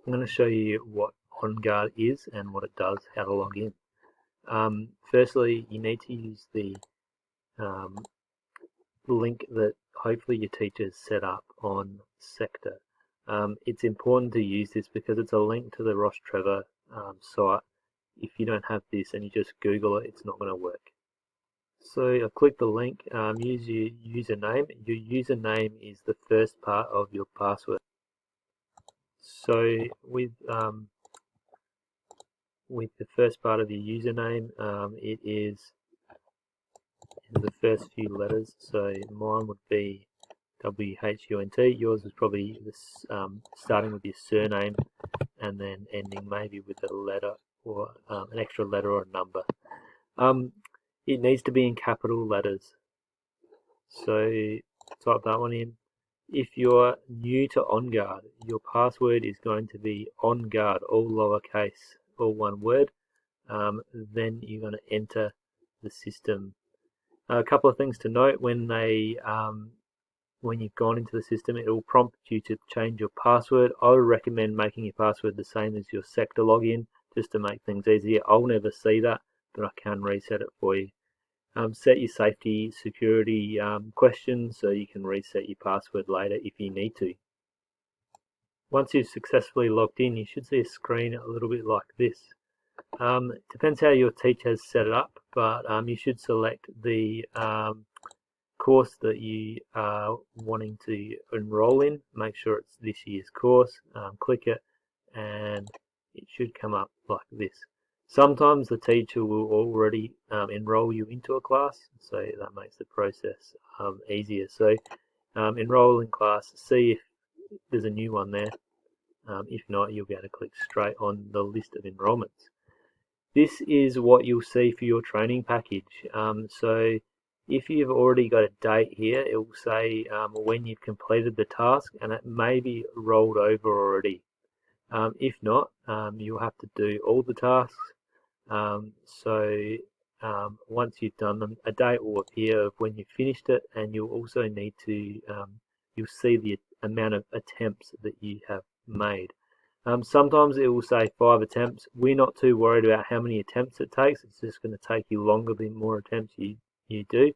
I'm going to show you what OnGuard is and what it does, how to log in. Firstly, you need to use the link that hopefully your teacher's set up on Sector. It's important to use this because it's a link to the Ross Trevor site. If you don't have this and you just Google it, it's not going to work. So I click the link, use your username. Your username is the first part of your password. So with the first part of your username, it is the first few letters. So mine would be WHUNT. Yours is probably this, starting with your surname and then ending maybe with a letter or an extra letter or a number. It needs to be in capital letters. So type that one in. If you're new to OnGuard, your password is going to be OnGuard, all lowercase, all one word. Then you're going to enter the system. A couple of things to note: when you've gone into the system, it will prompt you to change your password. I would recommend making your password the same as your Sector login, just to make things easier. I'll never see that, but I can reset it for you. Set your safety security questions so you can reset your password later if you need to. Once you've successfully logged in, you should see a screen a little bit like this. It depends how your teacher has set it up, but you should select the course that you are wanting to enroll in. Make sure it's this year's course. Click it and it should come up like this. Sometimes the teacher will already enroll you into a class, so that makes the process easier. So enroll in class, see if there's a new one there. If not, you'll be able to click straight on the list of enrollments. This is what you'll see for your training package. So if you've already got a date here, it will say when you've completed the task, and it may be rolled over already. If not, you'll have to do all the tasks. Once you've done them, a date will appear of when you finished it, and you'll also need to, you'll see the amount of attempts that you have made. Sometimes it will say 5 attempts. We're not too worried about how many attempts it takes. It's just going to take you longer the more attempts you do.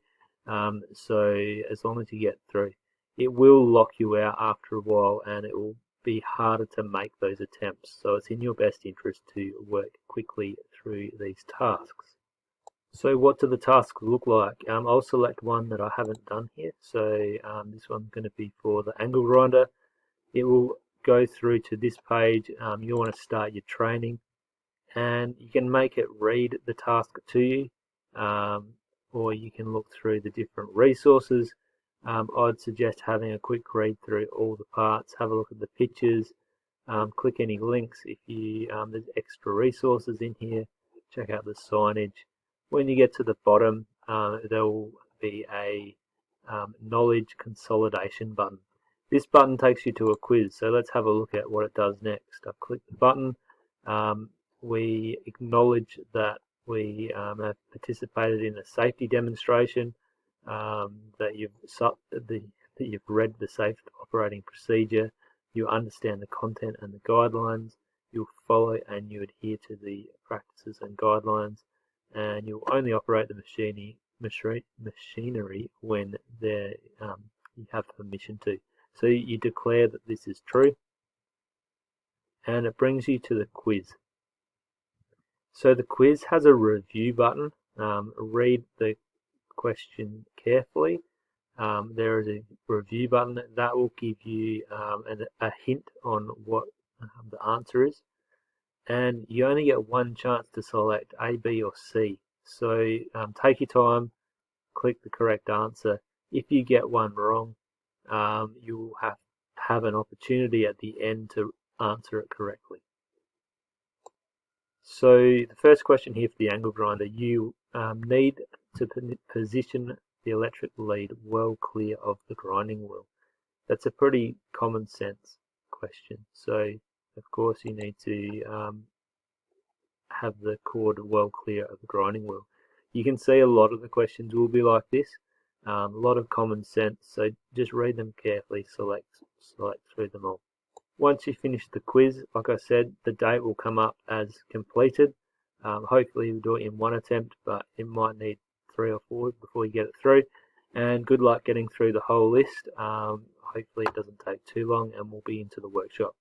So as long as you get through, it will lock you out after a while, and it will be harder to make those attempts. So it's in your best interest to work quickly through these tasks. So what do the tasks look like? I'll select one that I haven't done here. So this one's going to be for the angle grinder. It will go through to this page. You want to start your training, and you can make it read the task to you, or you can look through the different resources. I'd suggest having a quick read through all the parts, have a look at the pictures, click any links if you there's extra resources in here, check out the signage. When you get to the bottom, there will be a knowledge consolidation button. This button takes you to a quiz, so let's have a look at what it does next. I click the button. We acknowledge that we have participated in a safety demonstration, that you've read the safe operating procedure, you understand the content and the guidelines, you'll follow and you adhere to the practices and guidelines, and you'll only operate the machinery when you have permission to. So you declare that this is true, and it brings you to the quiz. So the quiz has a review button. Read the question carefully. There is a review button that will give you a hint on what the answer is, and you only get one chance to select A, B or C. So take your time, click the correct answer. If you get one wrong, you will have an opportunity at the end to answer it correctly. So the first question here for the angle grinder, you need to position the electric lead well clear of the grinding wheel. That's a pretty common sense question. So of course you need to have the cord well clear of the grinding wheel. You can see a lot of the questions will be like this. A lot of common sense, so just read them carefully, select through them all. Once you finish the quiz, like I said, the date will come up as completed. Hopefully you'll do it in one attempt, but it might need 3 or 4 before you get it through. And good luck getting through the whole list. Hopefully it doesn't take too long and we'll be into the workshop.